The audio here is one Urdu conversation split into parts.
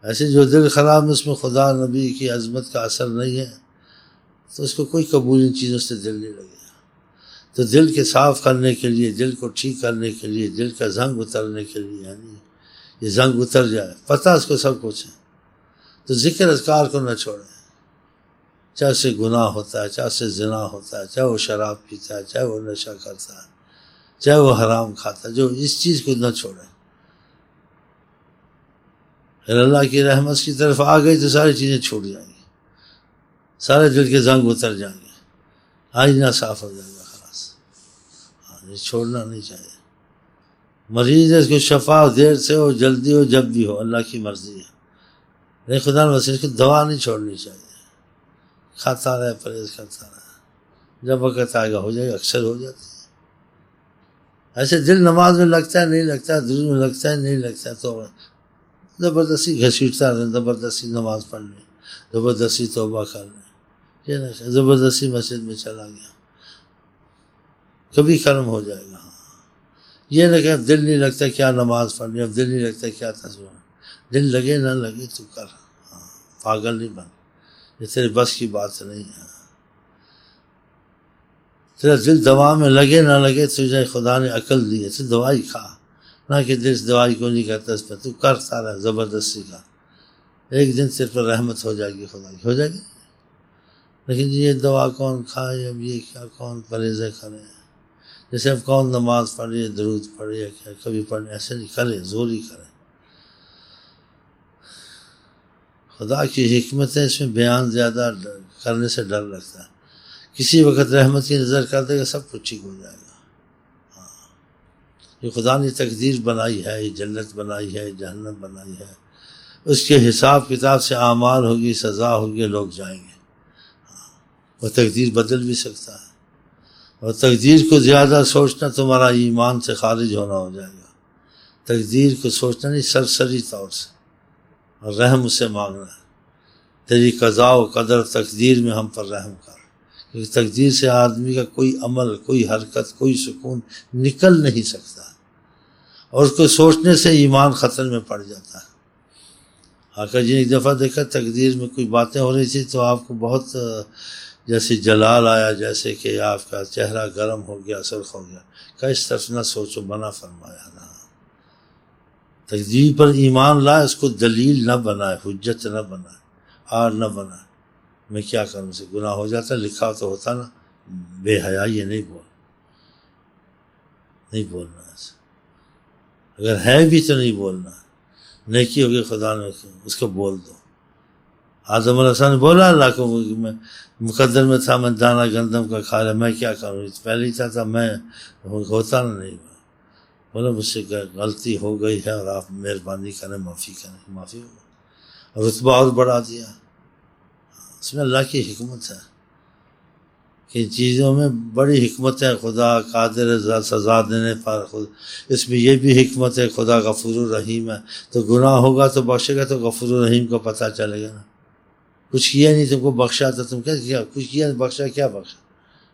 ایسے جو دل خراب میں اس میں خدا نبی کی عظمت کا اثر نہیں ہے تو اس کو کوئی قبول ان چیزوں سے دل نہیں لگے گا۔ تو دل کے صاف کرنے کے لیے، دل کو ٹھیک کرنے کے لیے، دل کا زنگ اترنے کے لیے، یعنی یہ زنگ اتر جائے، پتہ اس کو سب کچھ ہے، تو ذکر اذکار کو نہ چھوڑیں، چاہے اس سے گناہ ہوتا ہے، چاہے اس سے زنا ہوتا ہے، چاہے وہ شراب پیتا ہے، چاہے وہ نشہ کرتا ہے، چاہے وہ حرام کھاتا ہے، جو اس چیز کو نہ چھوڑیں۔ پھر اللہ کی رحمت کی طرف آ گئی تو ساری چیزیں چھوٹ جائیں گی، سارے دل کے زنگ اتر جائیں گے، آئینہ صاف ہو جائے گا، خلاص۔ یہ چھوڑنا نہیں چاہیے۔ مریض ہے، اس کو شفا دیر سے ہو، جلدی ہو، جب بھی ہو، اللہ کی مرضی ہے، لیکن خدا نے اس کو دوا نہیں چھوڑنی چاہیے، کھاتا رہے، پرہیز کرتا رہے، جب وقت آئے گا ہو جائے گا، اکثر ہو جاتی ہے۔ ایسے دل نماز میں لگتا ہے نہیں لگتا ہے، درود میں لگتا ہے نہیں لگتا ہے، تو زبردستی گھسیٹتا رہے، زبردستی نماز پڑھ لیں، زبردستی توبہ کر لیں، یہ نہ زبردستی مسجد میں چلا گیا، کبھی کرم ہو جائے گا۔ یہ نہ کہ اب دل نہیں لگتا کیا نماز پڑھنی، اب دل نہیں لگتا کیا تصویر، دل لگے نہ لگے تو کر، پاگل نہیں بن، یہ تیرے بس کی بات نہیں ہے۔ تیرا دل دوا میں لگے نہ لگے، تجھے خدا نے عقل دی ہے، تو دوائی کھا، نہ کہ دل اس دوائی کو نہیں کرتا، اس پہ تو کرتا رہا زبردستی کا، ایک دن صرف پر رحمت ہو جائے گی، خدا کی ہو جائے گی۔ لیکن یہ دوا کون کھائے، اب یہ کیا کون پرہیزیں کرے، جیسے اب کون نماز پڑھے، درود پڑھے، یا کیا کبھی پڑھے، ایسے نہیں کرے، زور ہی کرے۔ خدا کی حکمت ہے، اس میں بیان زیادہ کرنے سے ڈر لگتا ہے، کسی وقت رحمت کی نظر کر دے گا، سب کچھ ٹھیک ہو جائے گا۔ یہ خدا نے تقدیر بنائی ہے، یہ جنت بنائی ہے، جہنم بنائی ہے، اس کے حساب کتاب سے اعمال ہوگی، سزا ہوگی، لوگ جائیں گے۔ وہ تقدیر بدل بھی سکتا ہے، اور تقدیر کو زیادہ سوچنا تمہارا ایمان سے خارج ہونا ہو جائے گا۔ تقدیر کو سوچنا نہیں، سرسری طور سے، اور رحم اس سے مانگنا ہے، تیری قضاء و قدر تقدیر میں ہم پر رحم کر، کیونکہ تقدیر سے آدمی کا کوئی عمل، کوئی حرکت، کوئی سکون نکل نہیں سکتا، اور اس کو سوچنے سے ایمان خطر میں پڑ جاتا ہے۔ آقا جی نے ایک دفعہ دیکھا تقدیر میں کوئی باتیں ہو رہی تھی تو آپ کو بہت جیسے جلال آیا، جیسے کہ آپ کا چہرہ گرم ہو گیا، سرخ ہو گیا، کہ اس طرف نہ سوچو، منع فرمایا نا، تقدیر پر ایمان لائے، اس کو دلیل نہ بنائے، حجت نہ بنائے، آر نہ بنائے، میں کیا کروں، سے گناہ ہو جاتا، لکھا تو ہوتا نا، بے حیا یہ نہیں بولنا ایسا، اگر ہے بھی تو نہیں بولنا، نیکی ہوگی خدا نے اس کو بول دو۔ آدم علیہ السلام نے بولا اللہ کو، میں مقدر میں تھا، میں دانہ گندم کا کھا لیا، میں کیا کروں، پہلے ہی تھا میں ہوتا نہ نہیں، بولا مجھ سے غلطی ہو گئی ہے، اور آپ مہربانی کریں، معافی کریں، معافی ہو گئی، اور رتبہ اور بڑھا دیا۔ اس میں اللہ کی حکمت ہے کہ چیزوں میں بڑی حکمت ہے، خدا قادر ہے سزا دینے پر، اس میں یہ بھی حکمت ہے، خدا غفور الرحیم ہے، تو گناہ ہوگا تو بخشے گا، تو غفور الرحیم کو پتہ چلے گا نا، کچھ کیا نہیں تم کو بخشا، تو تم کیا کچھ کیا بخشا، کیا بخشا،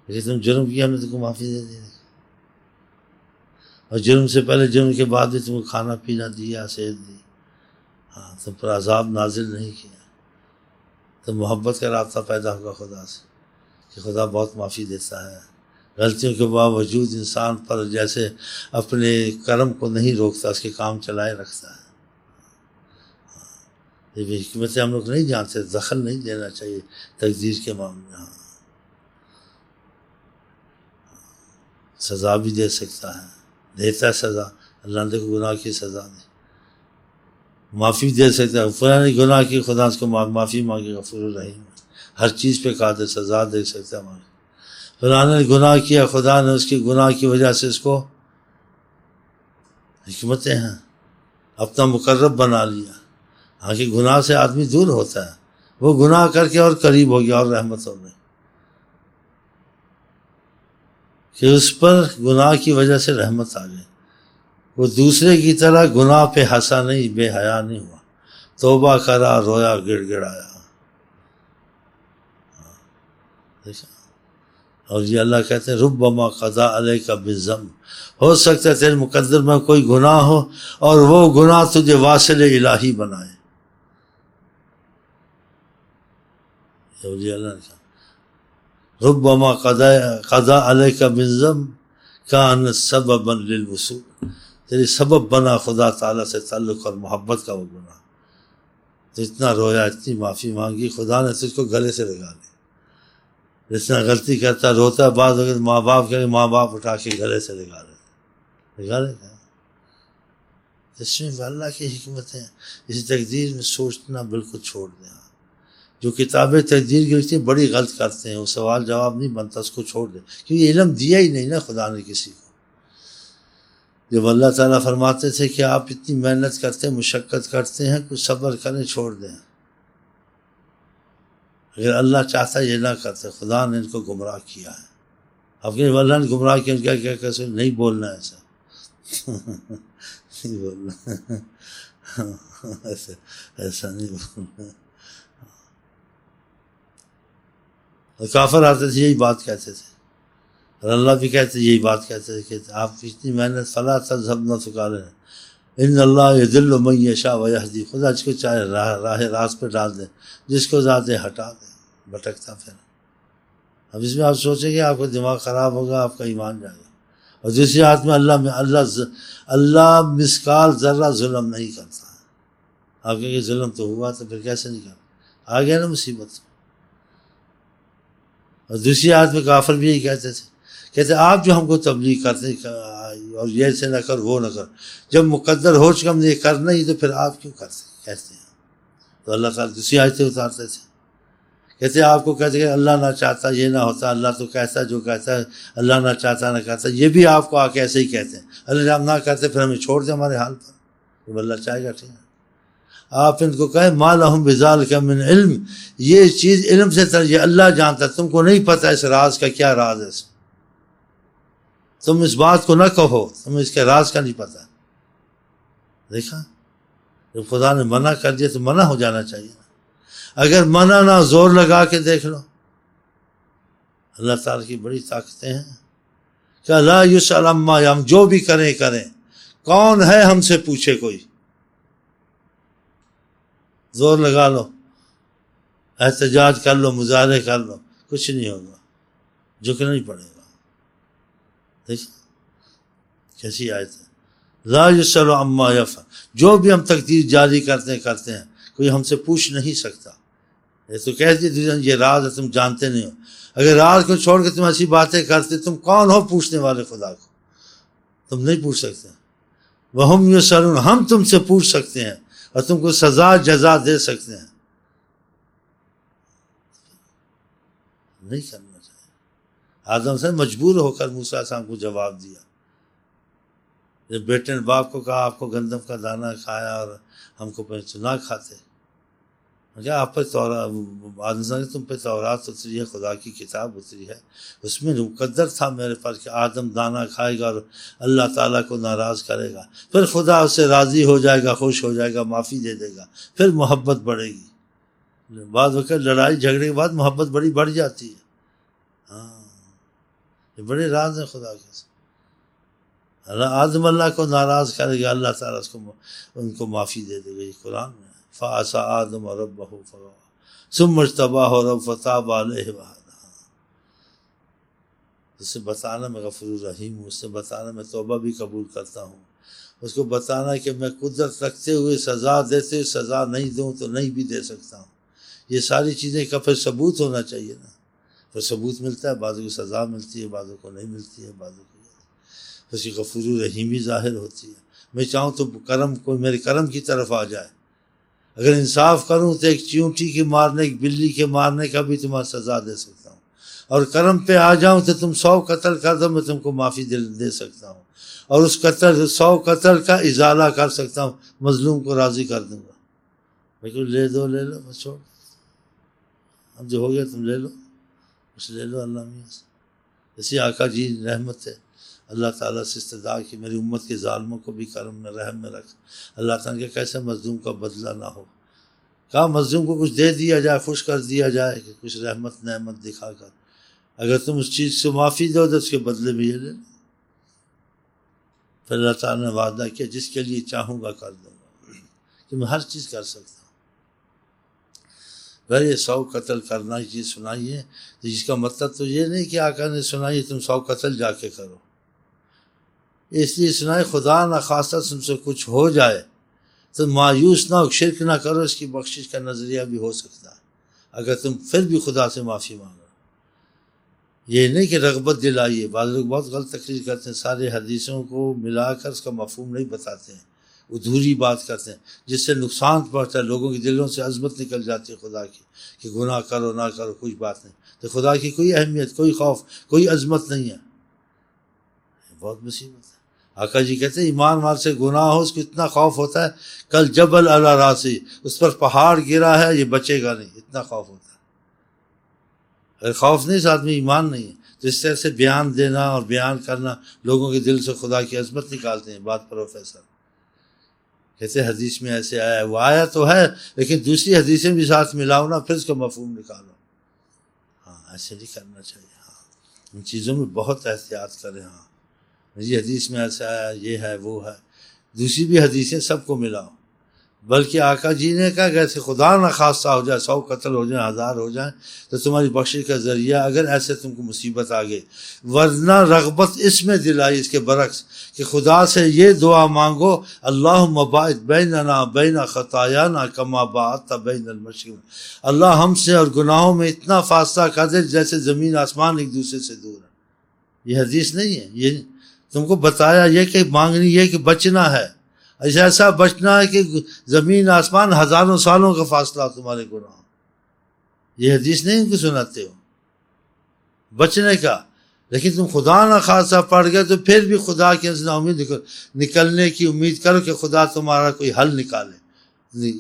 لیکن تم جرم کیا، ہم نے تم کو معافی دے دی، اور جرم سے پہلے جرم کے بعد بھی تم کو کھانا پینا دیا، صحت دی، ہاں تم پر عذاب نازل نہیں کیا، تو محبت کا رابطہ پیدا ہوگا خدا سے، کہ خدا بہت معافی دیتا ہے، غلطیوں کے باوجود انسان پر جیسے اپنے کرم کو نہیں روکتا، اس کے کام چلائے رکھتا ہے۔ یہ بھی حکمت ہم لوگ نہیں جانتے، دخل نہیں دینا چاہیے تقدیر کے معاملے میں۔ سزا بھی دے سکتا ہے، دیتا ہے سزا، اللہ نے کو گناہ کی سزا دی، معافی دے سکتا ہے، فلاں نے گناہ کی، خدا اس کو معافی مانگے، غفور الرحیم ہر چیز پہ قادر، سزا دے سکتا ہے، فلاں نے گناہ کیا، خدا نے اس کی گناہ کی وجہ سے اس کو، حکمتیں ہیں، اپنا مقرب بنا لیا، ہاں کہ گناہ سے آدمی دور ہوتا ہے، وہ گناہ کر کے اور قریب ہو گیا، اور رحمت ہو گئی، کہ اس پر گناہ کی وجہ سے رحمت آ گئی، وہ دوسرے کی طرح گناہ پہ ہنسا نہیں، بے حیا نہیں ہوا، توبہ کرا، رویا، گڑ گڑایا، اور یہ اللہ کہتے ہیں ربما قضا علیک بالذنب، ہو سکتا ہے تیرے مقدر میں کوئی گناہ ہو، اور وہ گناہ تجھے واصل الہی بنائے، اولیاء اللہ نے کہا ربما قضا علیک من ذنب کان سببا للوصول، تیری سبب بنا خدا تعالیٰ سے تعلق اور محبت کا وہ گناہ، تو اتنا رویا، اتنی معافی مانگی، خدا نے تجھ کو گلے سے لگا لیا۔ جتنا غلطی کرتا روتا بعض وقت ماں باپ کہ ماں باپ اٹھا کے گلے سے لگا لیتے۔ اس میں اللہ کی حکمت ہے، اس تقدیر میں سوچنا بالکل چھوڑ دیں۔ جو کتابیں تقدیر کی لکھتی ہیں بڑی غلط کرتے ہیں، وہ سوال جواب نہیں بنتا، اس کو چھوڑ دیں، کیونکہ علم دیا ہی نہیں نا خدا نے کسی کو۔ جب اللہ تعالیٰ فرماتے تھے کہ آپ اتنی محنت کرتے ہیں، مشقت کرتے ہیں، کچھ صبر کریں، چھوڑ دیں۔ اگر اللہ چاہتا یہ نہ کرتے، خدا نے ان کو گمراہ کیا ہے۔ اب کہ اللہ نے گمراہ کیا، کیا کیا کیسے نہیں بولنا ایسا نہیں بولنا ایسا نہیں بولنا۔ اور کافر آتے تھے یہی بات کہتے تھے، اور اللہ بھی کہتے یہی بات کہتے تھے کہ آپ اتنی محنت فلا تذهب نفسك عليهم ان اللہ یضل من یشاء ویہدی، خدا جس کو چاہے راہ راست پہ ڈال دے، جس کو ذاتے ہٹا دے، بھٹکتا پھر۔ اب اس میں آپ سوچیں گے آپ کا دماغ خراب ہوگا، آپ کا ایمان جائے گا۔ اور دوسری ہاتھ میں اللہ مسکال ذرہ ظلم نہیں کرتا۔ آپ کہیں گے ظلم تو ہوا تو پھر کیسے نہیں کرتا، آ گیا نا مصیبت۔ اور دوسری ہاتھ میں کافر بھی یہی کہتے تھے، کہتے آپ جو ہم کو تبلیغ کرتے اور یہ سے نہ کر وہ نہ کر، جب مقدر ہو چکا ہم نے یہ کرنا ہی تو پھر آپ کیوں کرتے کہتے ہیں۔ تو اللہ تعالیٰ دوسری آیتیں اتارتے تھے، کہتے آپ کو کہتے کہ اللہ نہ چاہتا یہ نہ ہوتا، اللہ تو کہتا جو کہتا ہے، اللہ نہ چاہتا نہ کہتا، یہ بھی آپ کو آ کے ایسے ہی کہتے ہیں، اللہ جب نہ کرتے پھر ہمیں چھوڑ دیں ہمارے حال پر، جب اللہ چاہے گا ٹھیک ہے۔ آپ ان کو کہیں ما لہم بذالک من علم، یہ چیز علم سے یہ اللہ جانتا، تم کو نہیں پتہ اس راز کا کیا راز ہے، تم اس بات کو نہ کہو، تمہیں اس کے راز کا نہیں پتہ۔ دیکھا جب خدا نے منع کر دیا تو منع ہو جانا چاہیے، اگر منع نہ زور لگا کے دیکھ لو۔ اللہ تعالیٰ کی بڑی طاقتیں ہیں کہ لا یسأل عما ہم جو بھی کریں، کون ہے ہم سے پوچھے کوئی، زور لگا لو، احتجاج کر لو، مظاہرے کر لو، کچھ نہیں ہوگا، جھکنا نہیں پڑے گا۔ دیکھ کیسی آیت ہے، لا یسأل عما یفعل، جو بھی ہم تقدیر جاری کرتے ہیں کوئی ہم سے پوچھ نہیں سکتا۔ یہ تو کہہ دیے یہ راز ہے تم جانتے نہیں ہو، اگر راز کو چھوڑ کے تم ایسی باتیں کرتے تم کون ہو پوچھنے والے خدا کو، تم نہیں پوچھ سکتے۔ وہم یسألون، ہم تم سے پوچھ سکتے ہیں اور تم کو سزا جزا دے سکتے ہیں، نہیں کرنا چاہیے۔ آدم سے مجبور ہو کر موسیٰ علیہ السلام کو جواب دیا، جب بیٹے نے باپ کو کہا آپ کو گندم کا دانہ کھایا اور ہم کو نہ کھاتے، کیا آپ پہ آدم تم پہ تورات اتری ہے، خدا کی کتاب اتری ہے، اس میں مقدر تھا میرے پاس کہ آدم دانہ کھائے گا اور اللہ تعالیٰ کو ناراض کرے گا، پھر خدا اس سے راضی ہو جائے گا، خوش ہو جائے گا، معافی دے دے گا، پھر محبت بڑھے گی۔ بعض وقت لڑائی جھگڑے کے بعد محبت بڑی بڑھ جاتی ہے۔ ہاں یہ بڑے راز ہیں خدا کے، آدم اللہ کو ناراض کرے گا، اللہ تعالیٰ اس کو ان کو معافی دے دے گا۔ یہ قرآن میں فعصى آدم ربه فغوى ثم اجتباه ربه فتاب عليه وهدى۔ اسے بتانا میں غفور رحیم ہوں، اس سے بتانا میں توبہ بھی قبول کرتا ہوں، اس کو بتانا کہ میں قدرت رکھتے ہوئے سزا دیتے ہوئے سزا نہیں دوں تو نہیں بھی دے سکتا ہوں۔ یہ ساری چیزیں کا پھر ثبوت ہونا چاہیے نا، پھر ثبوت ملتا ہے، بعضوں کو سزا ملتی ہے، بعضوں کو نہیں ملتی ہے، بعضوں کو اس کی غفور رحیمی ظاہر ہوتی ہے۔ میں چاہوں تو کرم کوئی میرے کرم کی طرف آ جائے، اگر انصاف کروں تو ایک چیونٹی کے مارنے، ایک بلی کے مارنے کا بھی تمہیں سزا دے سکتا ہوں، اور کرم پہ آ جاؤں تو تم 100 قتل کر دو میں تم کو معافی دے سکتا ہوں، اور اس 100 قتل کا ازالہ کر سکتا ہوں، مظلوم کو راضی کر دوں گا۔ لیکن لے دو لے لو، بس چھوڑ، اب جو ہو گیا تم لے لو، بس لے لو اللہ میاں سے۔ اسی آقا جی رحمت ہے، اللہ تعالیٰ سے استدعا کہ میری امت کے ظالموں کو بھی کرم میں رحم میں رکھ۔ اللہ تعالیٰ کہ کیسے مظلوم کا بدلہ نہ ہو، کہا مظلوم کو کچھ دے دیا جائے، خوش کر دیا جائے، کہ کچھ رحمت نعمت دکھا کر، اگر تم اس چیز سے معافی دو تو اس کے بدلے میں یہ لے لو۔ پھر اللہ تعالیٰ نے وعدہ کیا جس کے لیے چاہوں گا کر دوں گا، کہ میں ہر چیز کر سکتا ہوں۔ اگر یہ 100 قتل کرنا یہ چیز سنائی ہے تو اس کا مطلب تو یہ نہیں کہ آقا نے سنائی تم 100 قتل جا کے کرو، اس لیے سنائے خدا نہ خواستہ تم سے کچھ ہو جائے تو مایوس نہ ہو، شرک نہ کرو، اس کی بخشش کا نظریہ بھی ہو سکتا ہے اگر تم پھر بھی خدا سے معافی مانگو۔ یہ نہیں کہ رغبت دلائیے، بعض لوگ بہت غلط تقریر کرتے ہیں، سارے حدیثوں کو ملا کر اس کا مفہوم نہیں بتاتے ہیں، ادھوری بات کرتے ہیں جس سے نقصان پہنچتا ہے، لوگوں کے دلوں سے عظمت نکل جاتی ہے خدا کی کہ گناہ کرو نہ کرو کچھ بات نہیں، تو خدا کی کوئی اہمیت، کوئی خوف، کوئی عظمت نہیں ہے، بہت مصیبت ہے۔ آقا جی کہتے ہیں ایمان وال سے گناہ ہو اس کو اتنا خوف ہوتا ہے، کل جبل علی راسی، اس پر پہاڑ گرا ہے یہ بچے گا نہیں، اتنا خوف ہوتا ہے۔ اگر خوف نہیں اس آدمی ایمان نہیں ہے، تو اس طرح سے بیان دینا اور بیان کرنا لوگوں کے دل سے خدا کی عظمت نکالتے ہیں۔ بات پروفیسر کہتے ہیں حدیث میں ایسے آیا ہے، وہ آیا تو ہے لیکن دوسری حدیثیں بھی ساتھ ملاؤ نا، پھر اس کا مفہوم نکالو۔ ہاں ایسے نہیں کرنا چاہیے، ہاں ان چیزوں میں بہت احتیاط کریں۔ ہاں یہ حدیث میں ایسا ہے، یہ ہے، وہ ہے، دوسری بھی حدیثیں سب کو ملاؤ۔ بلکہ آقا جی نے کہا کہ ایسے خدا نہ خواستہ ہو جائے 100 قتل ہو جائیں، 1000 ہو جائیں تو تمہاری بخشش کا ذریعہ اگر ایسے تم کو مصیبت آ گئی، ورنہ رغبت اس میں دلائی اس کے برعکس کہ خدا سے یہ دعا مانگو، اللہم باعث بیننا بین خطایانا کما باعثت بین المشرق، اللہ ہم سے اور گناہوں میں اتنا فاصلہ کر دے جیسے زمین آسمان ایک دوسرے سے دور ہے۔ یہ حدیث نہیں ہے، یہ تم کو بتایا یہ کہ مانگنی یہ کہ بچنا ہے، ایسا بچنا ہے کہ زمین آسمان ہزاروں سالوں کا فاصلہ تمہارے گناہ، یہ حدیث نہیں ان کو سناتے ہو بچنے کا۔ لیکن تم خدا نہ خاصا پڑ گئے تو پھر بھی خدا کی نا امید نکلنے کی امید کرو کہ خدا تمہارا کوئی حل نکالے،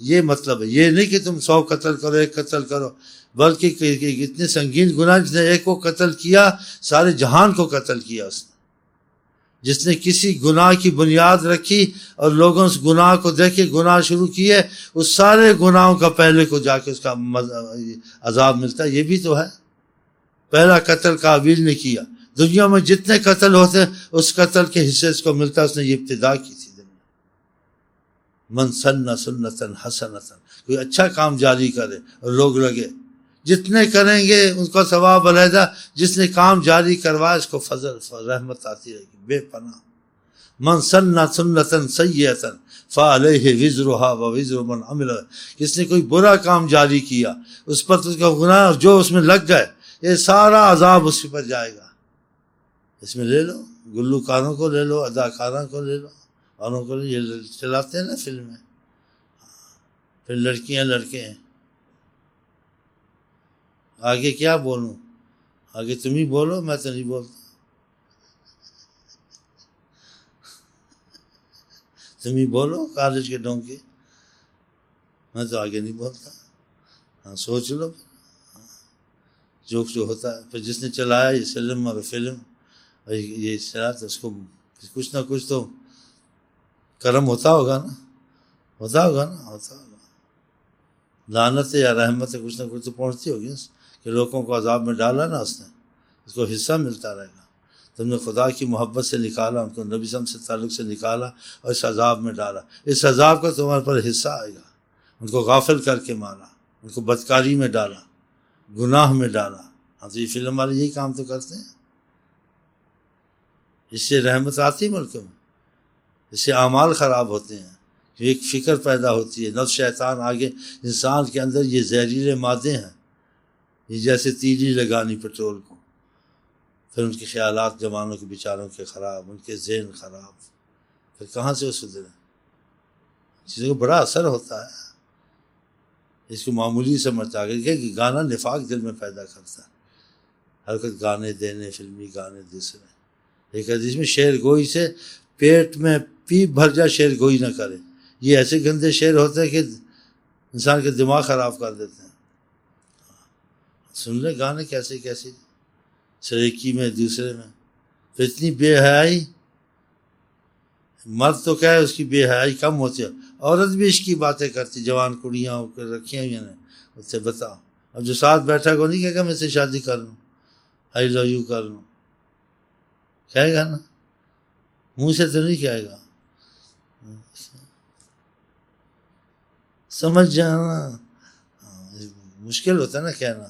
یہ مطلب ہے۔ یہ نہیں کہ تم 100 قتل کرو، 1 قتل کرو، بلکہ اتنے سنگین گناہ جس نے ایک کو قتل کیا سارے جہان کو قتل کیا، اس نے جس نے کسی گناہ کی بنیاد رکھی اور لوگوں اس گناہ کو دیکھے گناہ شروع کیے، اس سارے گناہوں کا پہلے کو جا کے اس کا عذاب ملتا ہے۔ یہ بھی تو ہے، پہلا قتل قابیل نے کیا، دنیا میں جتنے قتل ہوتے ہیں اس قتل کے حصے اس کو ملتا ہے، اس نے یہ ابتدا کی تھی۔ من سن سنتا حسنتا، کوئی اچھا کام جاری کرے اور لوگ لگے، جتنے کریں گے ان کا ثواب علیحدہ، جس نے کام جاری کروایا اس کو فضل رحمت آتی رہے گی بے پناہ۔ من سن سنتا سیئتا فعلیہ وزرھا ووزر من عمل، جس نے کوئی برا کام جاری کیا اس پر اس کا گناہ اور جو اس میں لگ گئے، یہ سارا عذاب اس پر جائے گا۔ اس میں لے لو گلوکاروں کو لے لو، اداکاروں کو لے لو، اوروں کو یہ چلاتے ہیں نا فلمیں، پھر لڑکیاں لڑکے ہیں۔ آگے کیا بولوں، آگے تم ہی بولو، میں تو نہیں بولتا، تم ہی بولو کالج کے ڈونکے، میں تو آگے نہیں بولتا۔ ہاں سوچ لو، جو ہوتا ہے پھر جس نے چلایا یہ فلم اور فلم یہ چلا تو اس کو کچھ نہ کچھ تو کرم ہوتا ہوگا نا، ہوتا ہوگا نا، ہوتا ہوگا، لعنت یا رحمت سے کچھ نہ کچھ تو پہنچتی ہوگی کہ لوگوں کو عذاب میں ڈالا نا اس نے، اس کو حصہ ملتا رہے گا۔ تم نے خدا کی محبت سے نکالا، ان کو نبی صلی اللہ علیہ وسلم سے تعلق سے نکالا اور اس عذاب میں ڈالا، اس عذاب کا تمہارے پر حصہ آئے گا۔ ان کو غافل کر کے مارا، ان کو بدکاری میں ڈالا، گناہ میں ڈالا۔ ہاں تو یہ فلم والے یہی کام تو کرتے ہیں، اس سے رحمت آتی ملک میں، اس سے اعمال خراب ہوتے ہیں، ایک فکر پیدا ہوتی ہے، نفس شیطان آگے انسان کے اندر یہ زہریلے مادے ہیں، یہ جیسے تیلی لگانی پیٹرول کو، پھر ان کے خیالات جوانوں کے بیچاروں کے خراب، ان کے ذہن خراب، پھر کہاں سے وہ سدھرے؟ چیزوں کو بڑا اثر ہوتا ہے، اس کو معمولی سمجھتا ہے کہ گانا نفاق دل میں پیدا کرتا ہے، ہر وقت گانے دینے، فلمی گانے دوسرے۔ ایک حدیث میں شعر گوئی سے پیٹ میں پیپ بھر جائے شعر گوئی نہ کرے، یہ ایسے گندے شعر ہوتے ہیں کہ انسان کے دماغ خراب کر دیتے ہیں۔ سن لے گانے کیسے کیسے، سریکی میں دوسرے میں، پھر اتنی بے حیائی، مرد تو کیا ہے اس کی بے حیائی کم ہوتی ہے، عورت بھی اس کی باتیں کرتی، جوان کڑیاں رکھی ہوئی ہیں، اس سے بتاؤ، اب جو ساتھ بیٹھا کو نہیں کہے گا میں سے شادی کر لوں، آئی لو یو کر لوں، کہے گا نا، منہ سے تو نہیں کہے گا، سمجھ جانا، مشکل ہوتا ہے نا کہنا،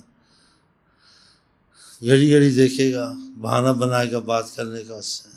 گھڑی گھڑی دیکھے گا، بہانہ بنائے گا بات کرنے کا اس سے.